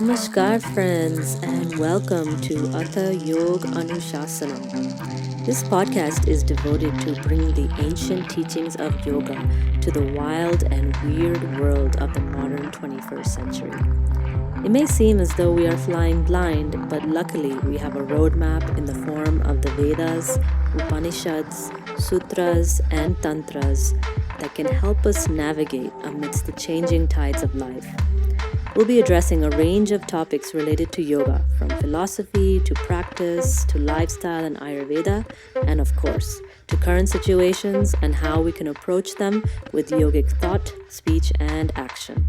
Namaskar friends and welcome to Atha Yogānuśāsanam. This podcast is devoted to bringing the ancient teachings of yoga to the wild and weird world of the modern 21st century. It may seem as though we are flying blind, but luckily we have a roadmap in the form of the Vedas, Upanishads, Sutras, and Tantras that can help us navigate amidst the changing tides of life. We'll be addressing a range of topics related to yoga, from philosophy to practice to lifestyle and Ayurveda, and of course, to current situations and how we can approach them with yogic thought, speech, and action.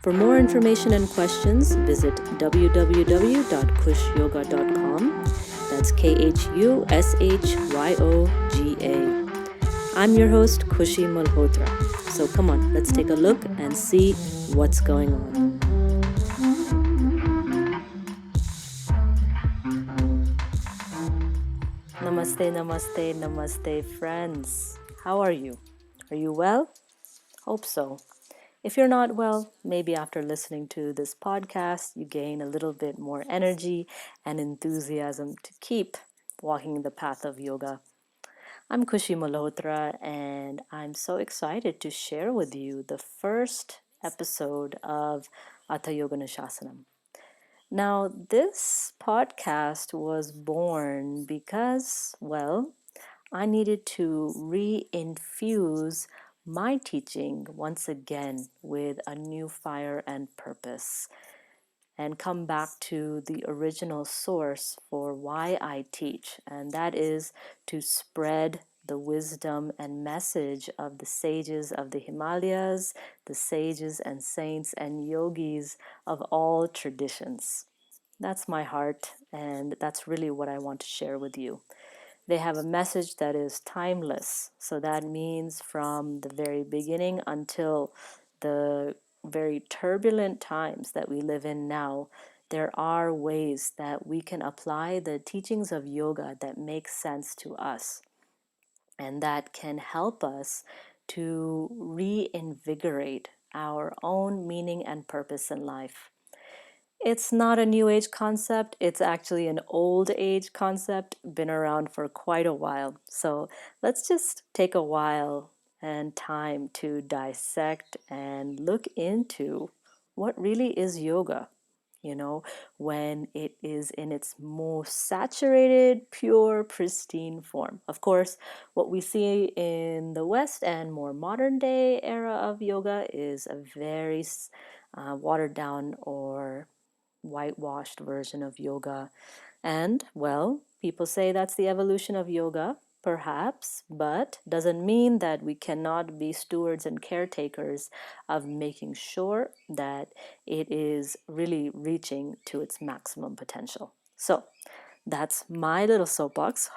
For more information and questions, visit www.khushyoga.com. That's KHUSHYOGA. I'm your host, Khushi Malhotra. So come on, let's take a look and see what's going on. Namaste, namaste, namaste, friends. How are you? Are you well? Hope so. If you're not well, maybe after listening to this podcast, you gain a little bit more energy and enthusiasm to keep walking the path of yoga. I'm Khushi Malhotra, and I'm so excited to share with you the first episode of Atha Yogānuśāsanam. Now, this podcast was born because, I needed to re-infuse my teaching once again with a new fire and purpose and come back to the original source for why I teach, and that is to spread the wisdom and message of the sages of the Himalayas, the sages and saints and yogis of all traditions. That's my heart, and that's really what I want to share with you. They have a message that is timeless. So that means from the very beginning until the very turbulent times that we live in now, there are ways that we can apply the teachings of yoga that make sense to us and that can help us to reinvigorate our own meaning and purpose in life. It's not a new age concept, it's actually an old age concept, been around for quite a while. So let's just take a while and time to dissect and look into what really is yoga, when it is in its most saturated, pure, pristine form. Of course, what we see in the West and more modern day era of yoga is a very watered down or whitewashed version of yoga. And, people say that's the evolution of yoga, perhaps, but doesn't mean that we cannot be stewards and caretakers of making sure that it is really reaching to its maximum potential. So, that's my little soapbox.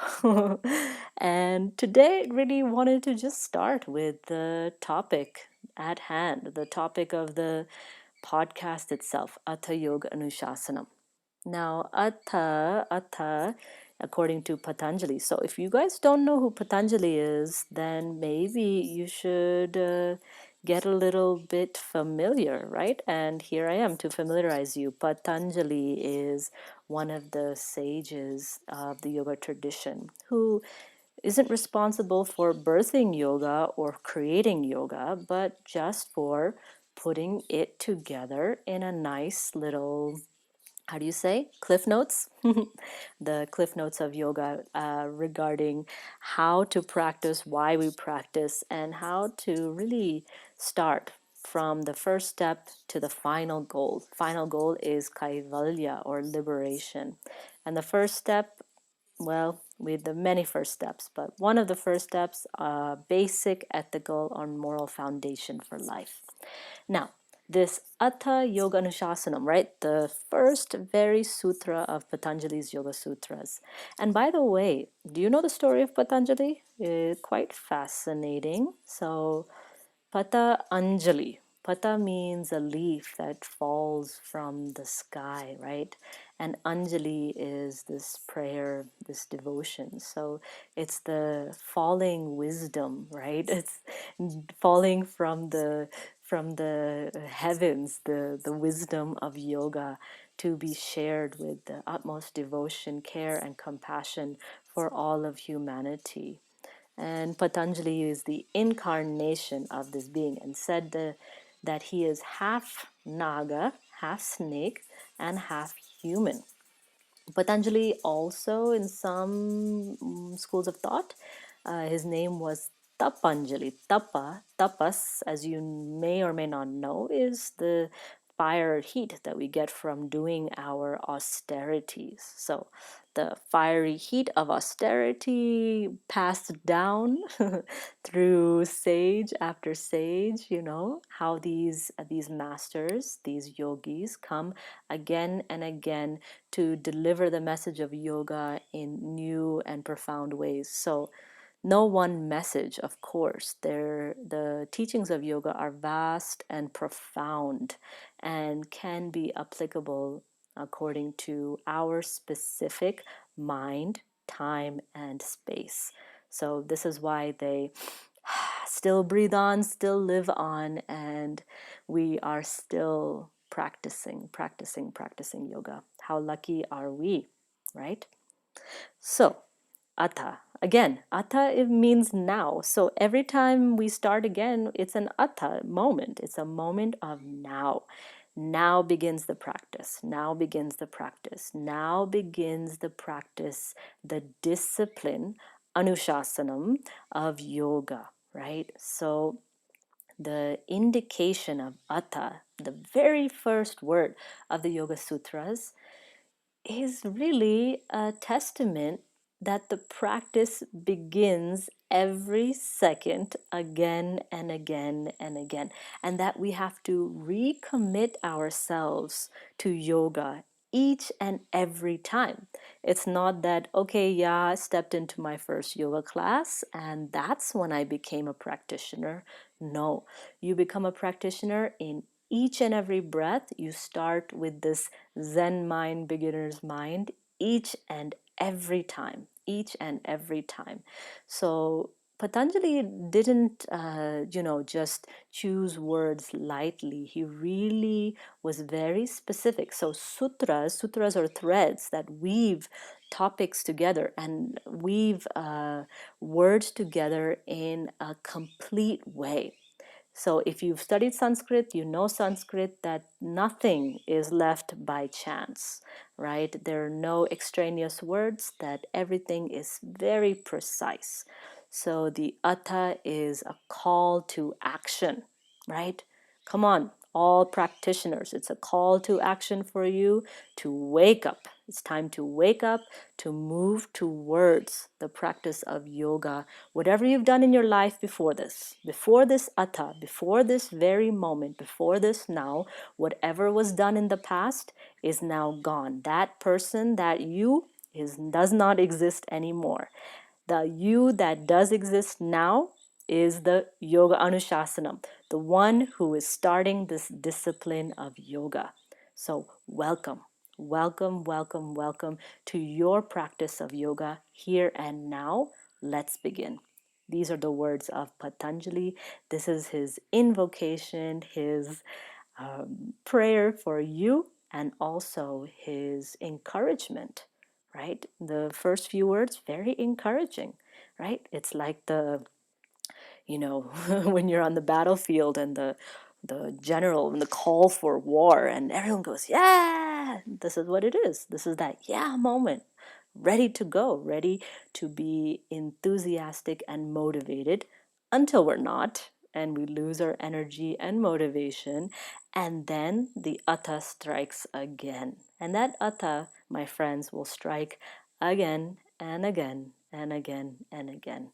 And today, really wanted to just start with the topic at hand, the topic of the podcast itself, Atha Yogānuśāsanam. Now, Atha, according to Patanjali. So if you guys don't know who Patanjali is, then maybe you should get a little bit familiar, right? And here I am to familiarize you. Patanjali is one of the sages of the yoga tradition who isn't responsible for birthing yoga or creating yoga, but just for putting it together in a nice little, how do you say, cliff notes? The cliff notes of yoga regarding how to practice, why we practice, and how to really start from the first step to the final goal. Final goal is kaivalya, or liberation. And the first step, with the many first steps, but one of the first steps, basic ethical or moral foundation for life. Now, this Atha Yogānuśāsanam, right? The first very sutra of Patanjali's Yoga Sutras. And by the way, do you know the story of Patanjali? Quite fascinating. So, Patanjali. Pata means a leaf that falls from the sky, right? And Anjali is this prayer, this devotion. So it's the falling wisdom, right? It's falling from the from the heavens, the wisdom of yoga to be shared with the utmost devotion, care, and compassion for all of humanity. And Patanjali is the incarnation of this being and said that he is half naga, half snake, and half human. Patanjali also, in some schools of thought, his name was Tapanjali. Tapas, as you may or may not know, is the fire heat that we get from doing our austerities. So the fiery heat of austerity passed down through sage after sage, how these masters, these yogis come again and again to deliver the message of yoga in new and profound ways. So no one message, of course. The teachings of yoga are vast and profound and can be applicable according to our specific mind, time, and space. So this is why they still breathe on, still live on, and we are still practicing yoga. How lucky are we, right? So, Atha. Again, Atha, it means now. So every time we start again, it's an Atha moment. It's a moment of now. Now begins the practice. Now begins the practice. Now begins the practice, the discipline, Anushāsanam of yoga, right? So the indication of Atha, the very first word of the Yoga Sutras, is really a testament that the practice begins every second again and again and again, and that we have to recommit ourselves to yoga each and every time. It's not that, okay, yeah, I stepped into my first yoga class and that's when I became a practitioner. No, you become a practitioner in each and every breath. You start with this Zen mind, beginner's mind, each and every time, each and every time. So Patanjali didn't, just choose words lightly. He really was very specific. So sutras are threads that weave topics together and weave words together in a complete way. So if you've studied Sanskrit, you know Sanskrit, that nothing is left by chance, right? There are no extraneous words, that everything is very precise. So the Atha is a call to action, right? Come on, all practitioners, it's a call to action for you to wake up. It's time to wake up, to move towards the practice of yoga. Whatever you've done in your life before this Atha, before this very moment, before this now, whatever was done in the past is now gone. That person, that you, does not exist anymore. The you that does exist now is the Yoga Anushāsanam, the one who is starting this discipline of yoga. So welcome, welcome to your practice of yoga here and now. Let's begin. These are the words of Patanjali. This is his invocation, his prayer for you, and also his encouragement, right? The first few words, very encouraging, right? It's like when you're on the battlefield and the general and the call for war and everyone goes, yeah, this is what it is. This is that yeah moment, ready to go, ready to be enthusiastic and motivated until we're not and we lose our energy and motivation. And then the Atha strikes again. And that Atha, my friends, will strike again and again and again and again.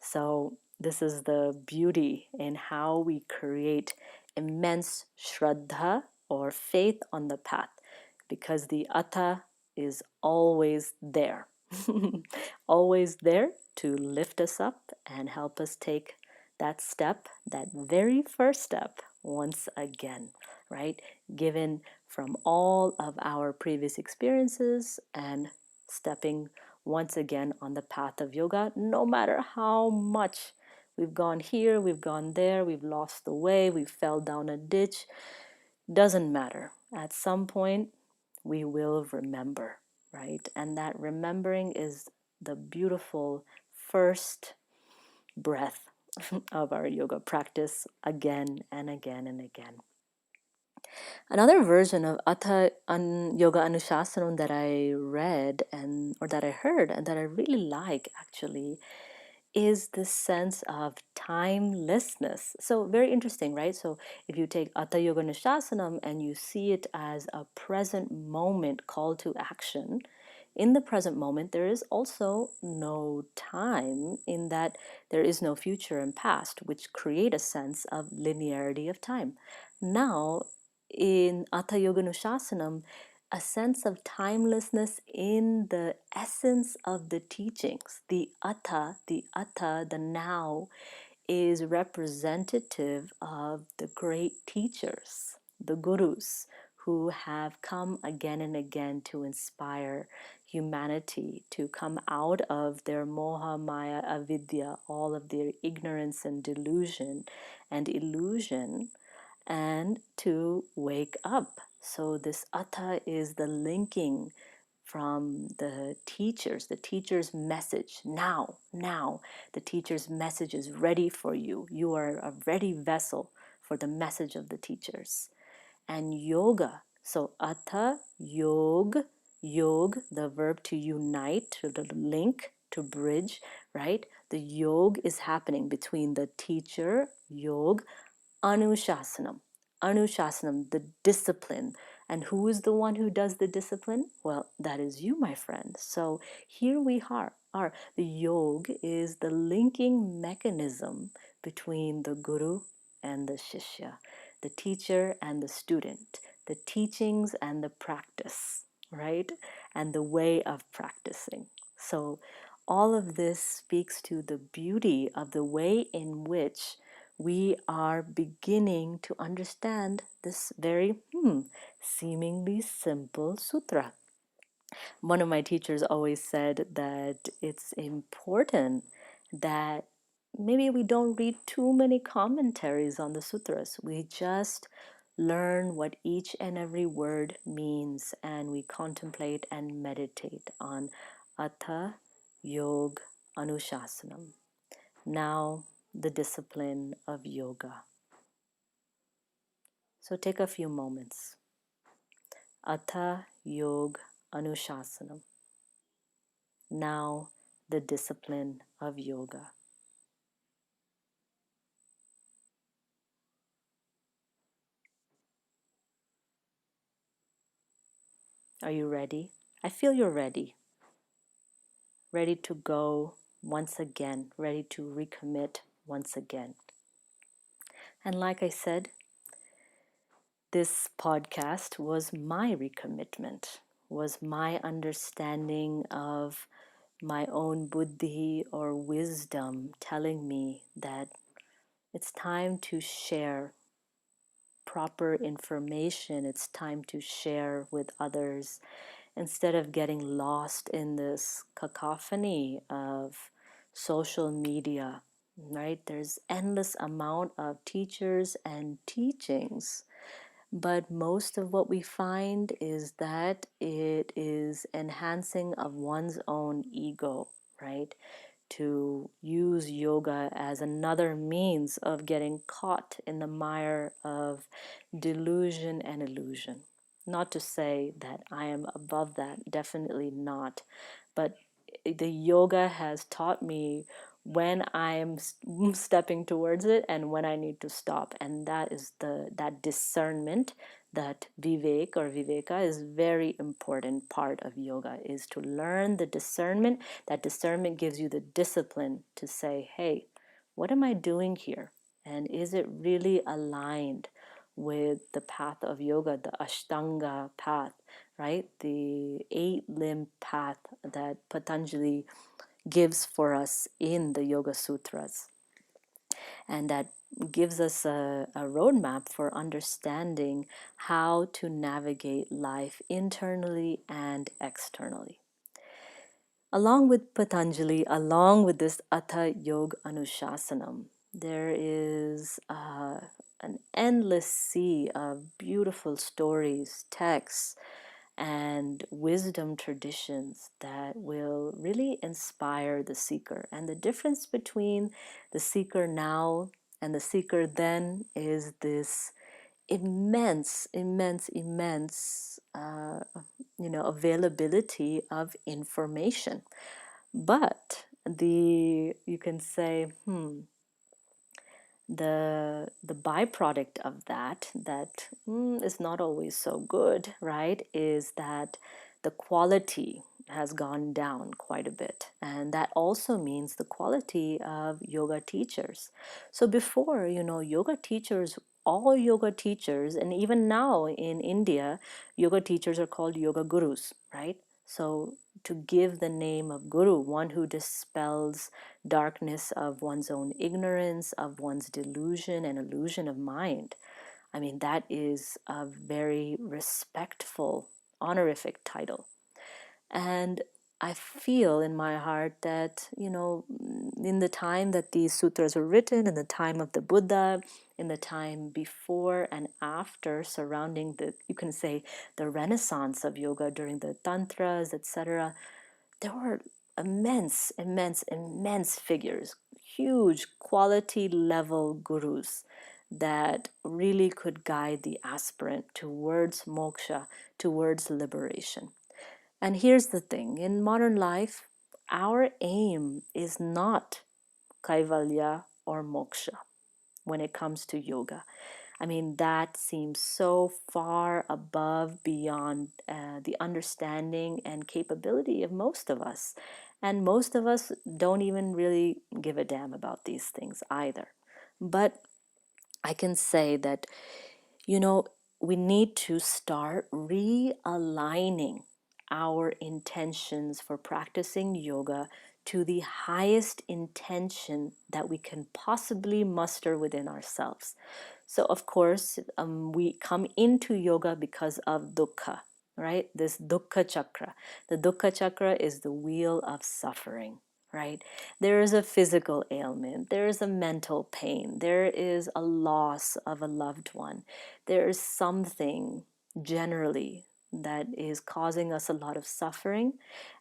So this is the beauty in how we create immense shraddha or faith on the path, because the Atha is always there, always there to lift us up and help us take that step, that very first step, once again, right? Given from all of our previous experiences and stepping once again on the path of yoga, no matter how much We've gone here, we've gone there, we've lost the way, we fell down a ditch. Doesn't matter. At some point, we will remember, right? And that remembering is the beautiful first breath of our yoga practice again and again and again. Another version of Atha Yogānuśāsanam that I read or that I heard and that I really like actually is this sense of timelessness. So very interesting, right? So if you take Atha Yogānuśāsanam and you see it as a present moment call to action, in the present moment, there is also no time, in that there is no future and past, which create a sense of linearity of time. Now, in Atha Yogānuśāsanam, a sense of timelessness in the essence of the teachings. The Atha, the now, is representative of the great teachers, the gurus, who have come again and again to inspire humanity to come out of their moha, maya, avidya, all of their ignorance and delusion and illusion, and to wake up. So this Atha is the linking from the teacher's message. Now, the teacher's message is ready for you. You are a ready vessel for the message of the teachers. And yoga, so Atha, yog, the verb to unite, to link, to bridge, right? The yog is happening between the teacher, yog, Anushāsanam. Anushāsanam, the discipline. And who is the one who does the discipline? Well, that is you, my friend. So here we are. The yog is the linking mechanism between the guru and the shishya, the teacher and the student, the teachings and the practice, right? And the way of practicing. So all of this speaks to the beauty of the way in which we are beginning to understand this very seemingly simple sutra. One of my teachers always said that it's important that maybe we don't read too many commentaries on the sutras. We just learn what each and every word means, and we contemplate and meditate on Atha Yog Anushāsanam. Now, the discipline of yoga. So take a few moments. Atha Yog Anushāsanam. Now, the discipline of yoga. Are you ready? I feel you're ready. Ready to go once again, ready to recommit once again. And like I said, this podcast was my recommitment, was my understanding of my own buddhi or wisdom telling me that it's time to share proper information. It's time to share with others instead of getting lost in this cacophony of social media, right? There's endless amount of teachers and teachings, but most of what we find is that it is enhancing of one's own ego, right? To use yoga as another means of getting caught in the mire of delusion and illusion. Not to say that I am above that, definitely not. But the yoga has taught me when I am stepping towards it and when I need to stop. And that is that discernment, that viveka is very important part of yoga, is to learn the discernment. That discernment gives you the discipline to say, hey, what am I doing here? And is it really aligned with the path of yoga, the Ashtanga path, right? The 8-limb path that Patanjali gives for us in the Yoga Sutras. And that gives us a roadmap for understanding how to navigate life internally and externally. Along with Patanjali, along with this Atha Yogānuśāsanam, there is an endless sea of beautiful stories, texts, and wisdom traditions that will really inspire the seeker. And the difference between the seeker now and the seeker then is this immense availability of information. But you can say, the byproduct of that is not always so good, right? Is that the quality has gone down quite a bit, and that also means the quality of yoga teachers. So before, yoga teachers, all yoga teachers, and even now in India, yoga teachers are called yoga gurus, right? So to give the name of guru, one who dispels darkness of one's own ignorance, of one's delusion and illusion of mind. I mean, that is a very respectful, honorific title. And I feel in my heart that, in the time that these sutras were written, in the time of the Buddha, in the time before and after, surrounding you can say, the renaissance of yoga during the tantras, etc., there were immense figures, huge quality level gurus that really could guide the aspirant towards moksha, towards liberation. And here's the thing, in modern life, our aim is not kaivalya or moksha when it comes to yoga. I mean, that seems so far above, beyond the understanding and capability of most of us. And most of us don't even really give a damn about these things either. But I can say that, you know, we need to start realigning our intentions for practicing yoga to the highest intention that we can possibly muster within ourselves. So, of course, we come into yoga because of dukkha, right? This dukkha chakra. The dukkha chakra is the wheel of suffering, right? There is a physical ailment, there is a mental pain, there is a loss of a loved one, there is something generally that is causing us a lot of suffering.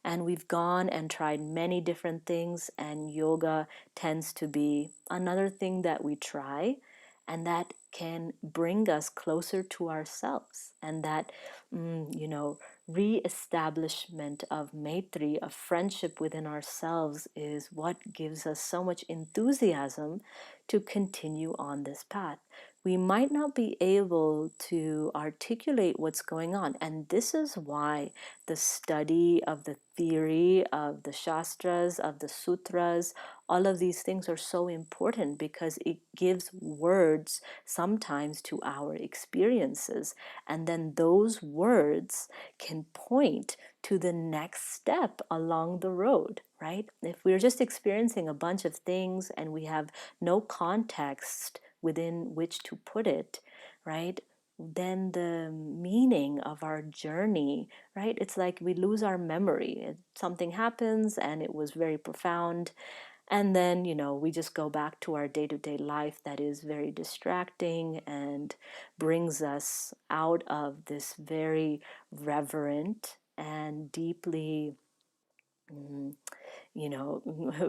And we've gone and tried many different things, and yoga tends to be another thing that we try, and that can bring us closer to ourselves. And that, re-establishment of maitri, of friendship within ourselves, is what gives us so much enthusiasm to continue on this path. We might not be able to articulate what's going on, and this is why the study of the theory of the shastras, of the sutras, all of these things are so important, because it gives words sometimes to our experiences, and then those words can point to the next step along the road, right? If we're just experiencing a bunch of things and we have no context within which to put it, right, then the meaning of our journey, right, it's like we lose our memory. Something happens and it was very profound, and then, we just go back to our day-to-day life that is very distracting and brings us out of this very reverent and deeply,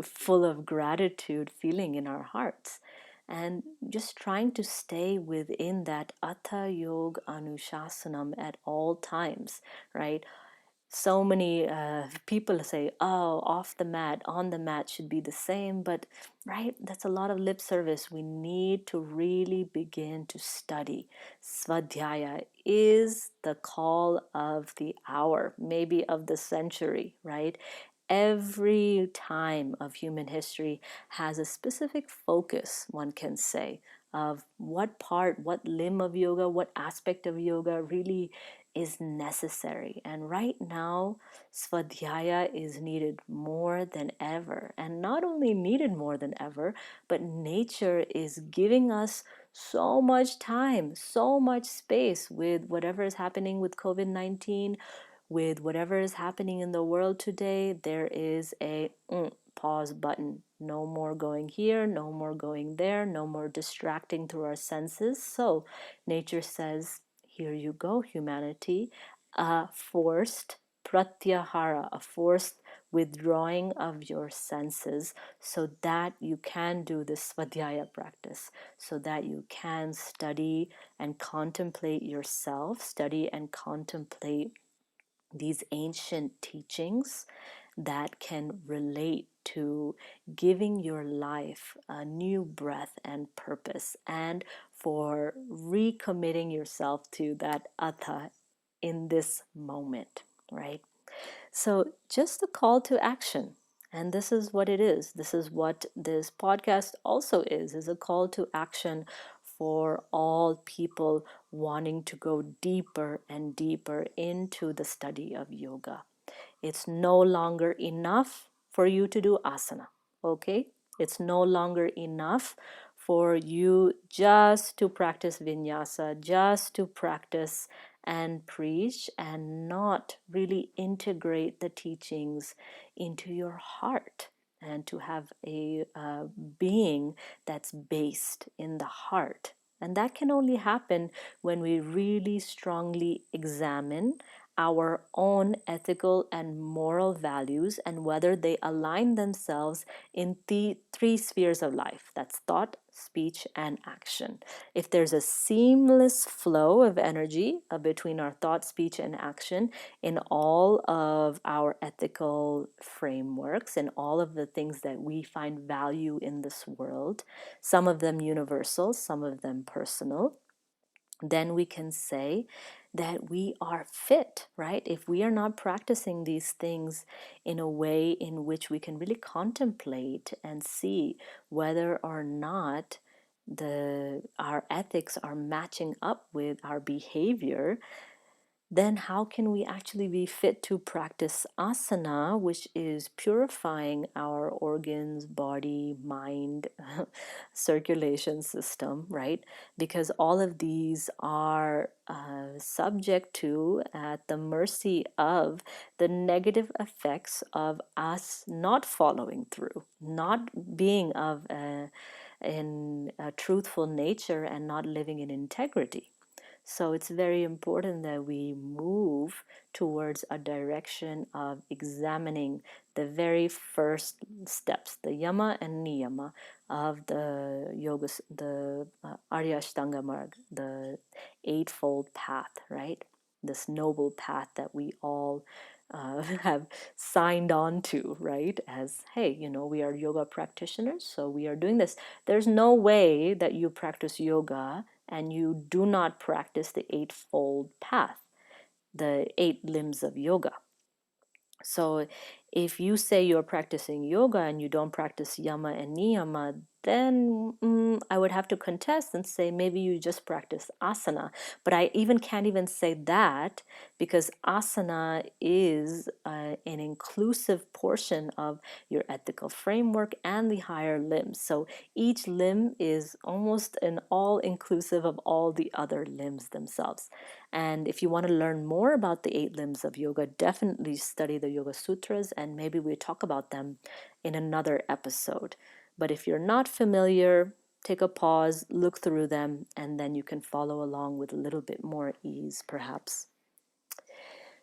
full of gratitude feeling in our hearts. And just trying to stay within that Atha Yogānuśāsanam at all times, right? So many people say, oh, off the mat, on the mat should be the same, but right, that's a lot of lip service. We need to really begin to study. Svadhyaya is the call of the hour, maybe of the century, right? Every time of human history has a specific focus, one can say, of what part, what limb of yoga, what aspect of yoga really is necessary. And right now, svadhyaya is needed more than ever. And not only needed more than ever, but nature is giving us so much time, so much space with whatever is happening with COVID-19. with whatever is happening in the world today, there is a pause button. No more going here, no more going there, no more distracting through our senses. So nature says, here you go, humanity, a forced pratyahara, a forced withdrawing of your senses so that you can do this svadhyaya practice, so that you can study and contemplate yourself, study and contemplate these ancient teachings that can relate to giving your life a new breath and purpose, and for recommitting yourself to that atha in this moment, right? So, just a call to action. And this is what it is. This is what this podcast also is a call to action for all people wanting to go deeper and deeper into the study of yoga. It's no longer enough for you to do asana, okay? It's no longer enough for you just to practice vinyasa, just to practice and preach and not really integrate the teachings into your heart and to have a being that's based in the heart. And that can only happen when we really strongly examine our own ethical and moral values and whether they align themselves in the three spheres of life. That's thought, speech, and action. If there's a seamless flow of energy between our thought, speech, and action in all of our ethical frameworks and all of the things that we find value in this world, some of them universal, some of them personal, then we can say that we are fit, right? If we are not practicing these things in a way in which we can really contemplate and see whether or not our ethics are matching up with our behavior, then how can we actually be fit to practice asana, which is purifying our organs, body, mind, circulation system, right? Because all of these are subject to, at the mercy of, the negative effects of us not following through, not being of in a truthful nature and not living in integrity. So it's very important that we move towards a direction of examining the very first steps, the yama and niyama of the yoga, the Arya Ashtanga Marg, the eightfold path, right? This noble path that we all have signed on to, right? As, hey, we are yoga practitioners, so we are doing this. There's no way that you practice yoga and you do not practice the eightfold path, the 8 limbs of yoga. So if you say you're practicing yoga and you don't practice yama and niyama, then I would have to contest and say maybe you just practice asana. But I even can't even say that, because asana is an inclusive portion of your ethical framework and the higher limbs. So each limb is almost an all-inclusive of all the other limbs themselves. And if you want to learn more about the 8 limbs of yoga, definitely study the Yoga Sutras, and maybe we talk about them in another episode. But if you're not familiar, take a pause, look through them, and then you can follow along with a little bit more ease, perhaps.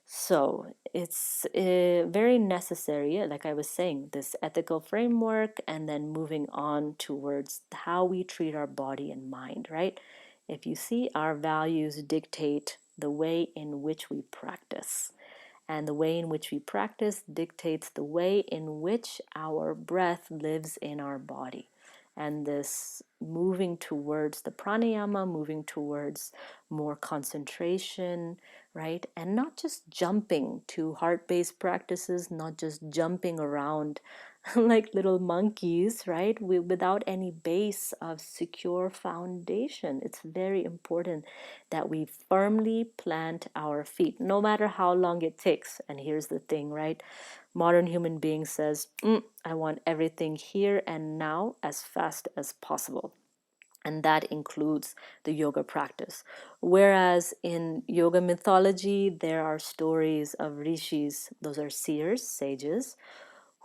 So it's very necessary, like I was saying, this ethical framework, and then moving on towards how we treat our body and mind, right? If you see, our values dictate the way in which we practice. And the way in which we practice dictates the way in which our breath lives in our body. And this moving towards the pranayama, moving towards more concentration, right? And not just jumping to heart-based practices, not just jumping around like little monkeys, right? Without any base of secure foundation. It's very important that we firmly plant our feet, no matter how long it takes. And here's the thing, right? Modern human being says, I want everything here and now as fast as possible. and that includes the yoga practice. Whereas in yoga mythology, there are stories of rishis, those are seers, sages,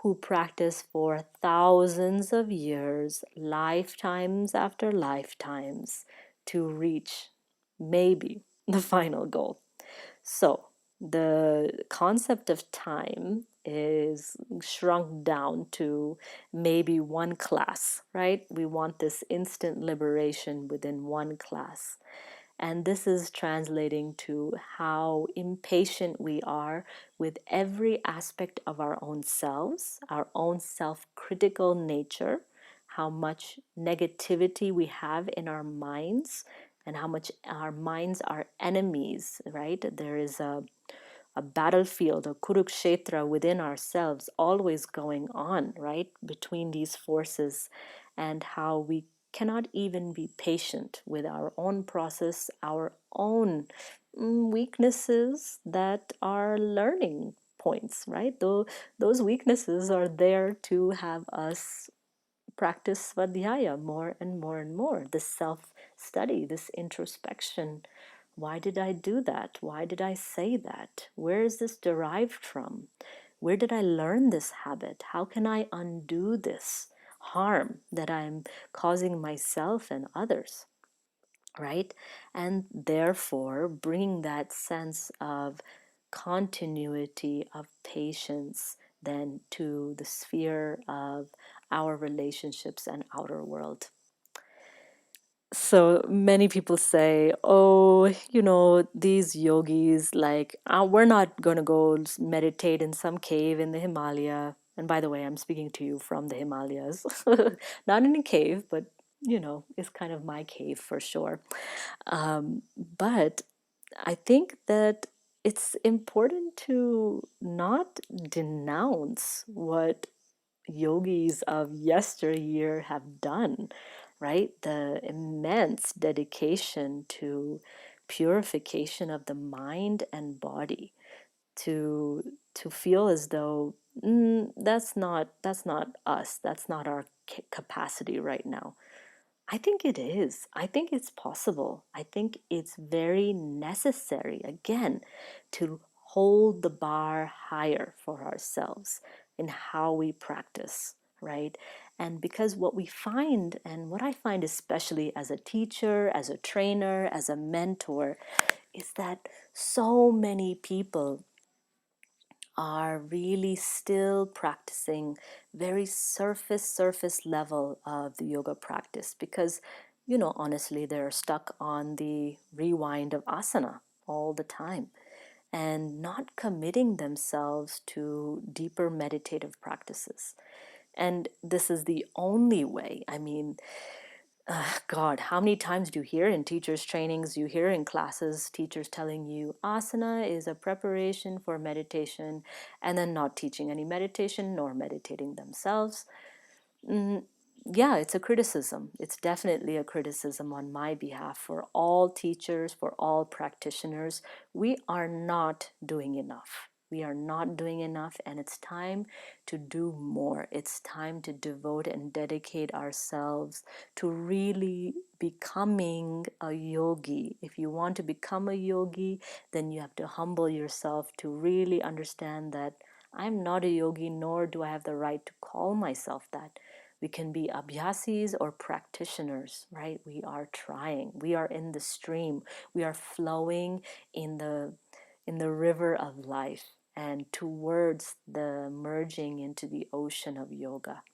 who practice for thousands of years, lifetimes after lifetimes, to reach maybe the final goal. So, the concept of time is shrunk down to maybe one class, right? We want this instant liberation within one class. And this is translating to how impatient we are with every aspect of our own selves, our own self critical nature, how much negativity we have in our minds, and how much our minds are enemies, right? There is a battlefield, a Kurukshetra within ourselves, always going on, right, between these forces, and how we cannot even be patient with our own process, our own weaknesses that are learning points, right? Though those weaknesses are there to have us practice svadhyaya more and more and more, this self study, this introspection. Why did I do that? Why did I say that? Where is this derived from? Where did I learn this habit? How can I undo this harm that I'm causing myself and others? Right? And therefore, bringing that sense of continuity, of patience, then to the sphere of our relationships and outer world. So many people say, oh, these yogis, like, we're not going to go meditate in some cave in the Himalaya. And by the way, I'm speaking to you from the Himalayas, not in a cave, but, it's kind of my cave for sure. But I think that it's important to not denounce what yogis of yesteryear have done, right? The immense dedication to purification of the mind and body, to feel as though that's not us, that's not our capacity right now. I think it is. I think it's possible. I think it's very necessary, again, to hold the bar higher for ourselves in how we practice, right? And because what we find, and what I find especially as a teacher, as a trainer, as a mentor, is that so many people are really still practicing very surface level of the yoga practice because honestly they're stuck on the rewind of asana all the time and not committing themselves to deeper meditative practices. And this is the only way. I mean, God, how many times do you hear in teachers' trainings, you hear in classes, teachers telling you asana is a preparation for meditation, and then not teaching any meditation nor meditating themselves? Yeah, it's a criticism. It's definitely a criticism on my behalf for all teachers, for all practitioners. We are not doing enough. We are not doing enough, and it's time to do more. It's time to devote and dedicate ourselves to really becoming a yogi. If you want to become a yogi, then you have to humble yourself to really understand that I'm not a yogi, nor do I have the right to call myself that. We can be abhyasis or practitioners, right? We are trying. We are in the stream. We are flowing in the river of life and towards the merging into the ocean of yoga,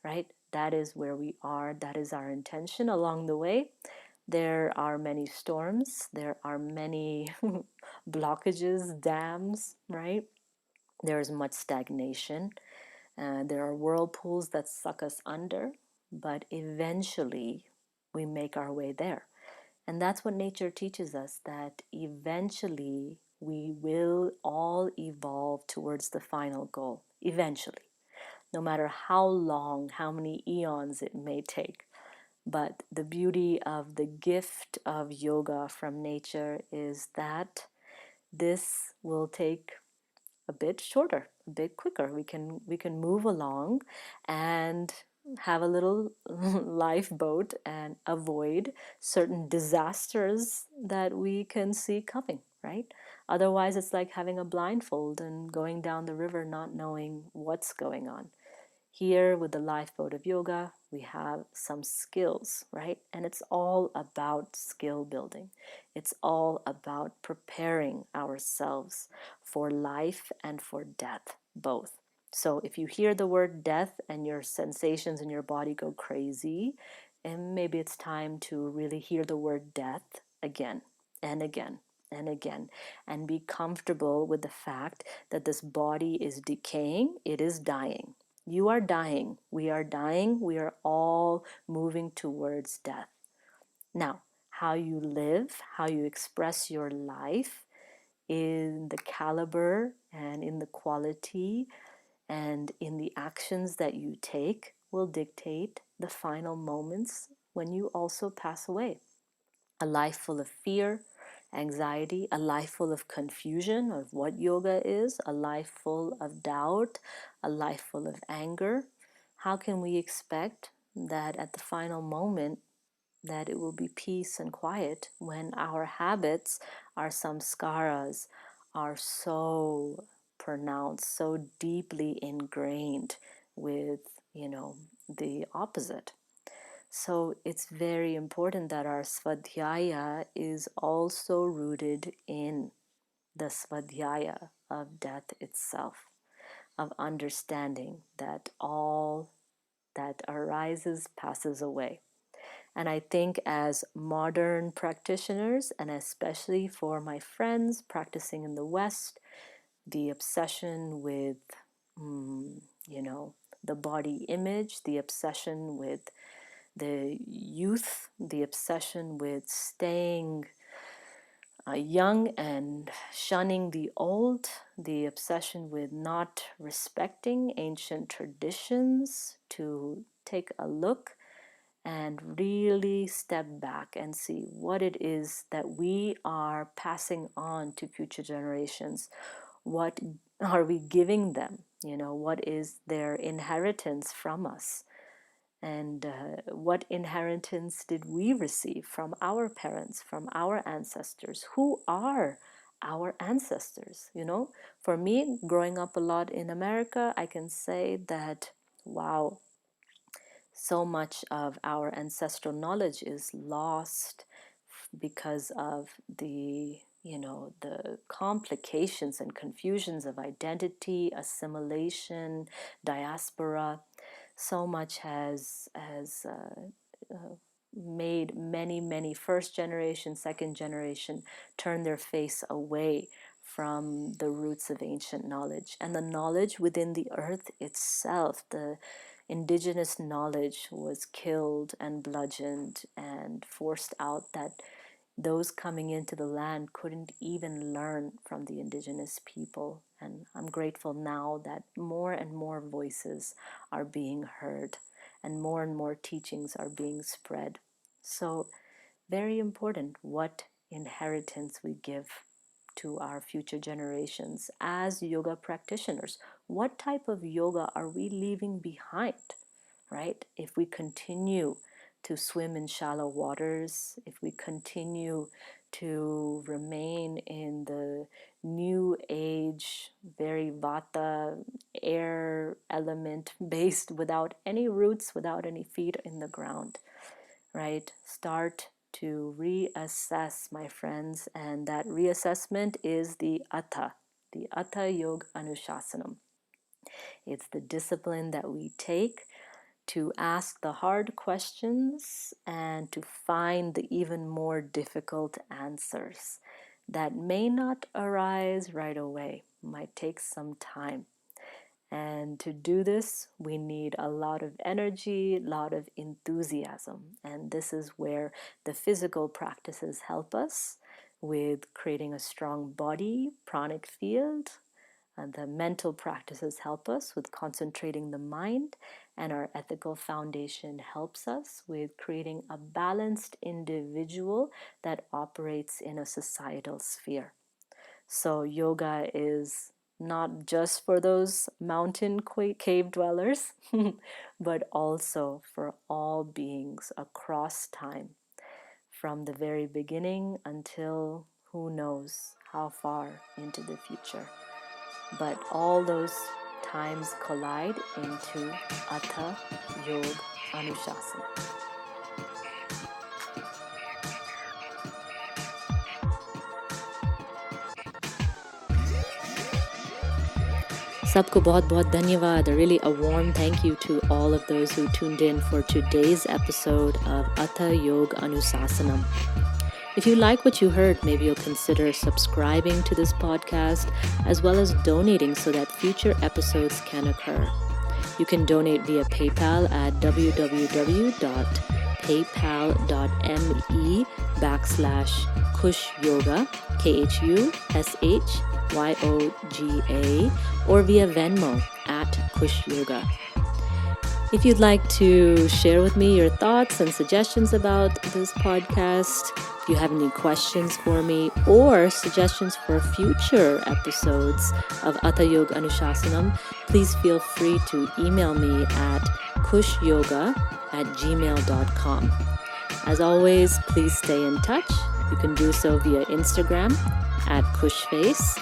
right? That is where we are. That is our intention along the way. There are many storms. There are many blockages, dams, right? There is much stagnation. There are whirlpools that suck us under, but eventually we make our way there. And that's what nature teaches us, that eventually we will all evolve towards the final goal. Eventually. No matter how long, how many eons it may take. But the beauty of the gift of yoga from nature is that this will take a bit shorter, a bit quicker. We can move along, and have a little lifeboat and avoid certain disasters that we can see coming, right? Otherwise, it's like having a blindfold and going down the river not knowing what's going on. Here, with the lifeboat of yoga, we have some skills, right? And it's all about skill building. It's all about preparing ourselves for life and for death, both. So if you hear the word death and your sensations in your body go crazy, and maybe it's time to really hear the word death again and again and again, and be comfortable with the fact that this body is decaying, it is dying. You are dying, we are all moving towards death. Now, how you live, how you express your life in the caliber and in the quality and in the actions that you take will dictate the final moments when you also pass away. A life full of fear, anxiety, a life full of confusion of what yoga is, a life full of doubt, a life full of anger. How can we expect that at the final moment that it will be peace and quiet when our habits, our samskaras, are so pronounced, so deeply ingrained with, the opposite? So it's very important that our svadhyaya is also rooted in the svadhyaya of death itself, of understanding that all that arises passes away. And I think as modern practitioners, and especially for my friends practicing in the West, the obsession with, the body image, the obsession with the youth, the obsession with staying young and shunning the old, the obsession with not respecting ancient traditions, to take a look and really step back and see what it is that we are passing on to future generations. What are we giving them? What is their inheritance from us? And what inheritance did we receive from our parents, from our ancestors? Who are our ancestors? For me, growing up a lot in America, I can say that, wow, so much of our ancestral knowledge is lost because of the complications and confusions of identity, assimilation, diaspora. So much has made many first generation, second generation turn their face away from the roots of ancient knowledge and the knowledge within the earth itself. The indigenous knowledge was killed and bludgeoned and forced out, that those coming into the land couldn't even learn from the indigenous people. And I'm grateful now that more and more voices are being heard and more teachings are being spread. So, very important what inheritance we give to our future generations as yoga practitioners. What type of yoga are we leaving behind, right? If we continue to swim in shallow waters, if we continue to remain in the new age, very vata, air element based, without any roots, without any feet in the ground, right? Start to reassess, my friends, and that reassessment is the Atha Yogānuśāsanam. It's the discipline that we take to ask the hard questions and to find the even more difficult answers that may not arise right away, might take some time. And to do this, we need a lot of energy, a lot of enthusiasm. And this is where the physical practices help us with creating a strong body, pranic field. And the mental practices help us with concentrating the mind. And our ethical foundation helps us with creating a balanced individual that operates in a societal sphere. So yoga is not just for those mountain cave dwellers, but also for all beings across time, from the very beginning until who knows how far into the future. But all those times collide into Atha Yogānuśāsanam. Sabko bahut bahut dhanyavad. Really a warm thank you to all of those who tuned in for today's episode of Atha Yogānuśāsanam. If you like what you heard, maybe you'll consider subscribing to this podcast as well as donating so that future episodes can occur. You can donate via PayPal at www.paypal.me/KhushYoga, KHUSHYOGA, or via Venmo at KhushYoga. If you'd like to share with me your thoughts and suggestions about this podcast, if you have any questions for me or suggestions for future episodes of Atha Yogānuśāsanam, please feel free to email me at kushyoga@gmail.com. As always, please stay in touch. You can do so via Instagram at Kushface,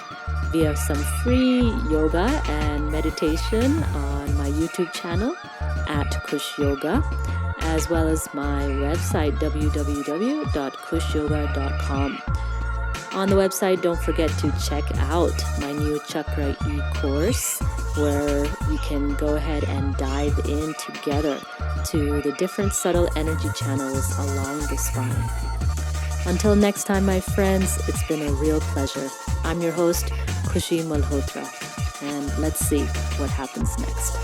via some free yoga and meditation on my YouTube channel at Khush Yoga, as well as my website www.kushyoga.com. On the website, don't forget to check out my new Chakra e-course, where we can go ahead and dive in together to the different subtle energy channels along the spine. Until next time, my friends, it's been a real pleasure. I'm your host, Khushi Malhotra, and let's see what happens next.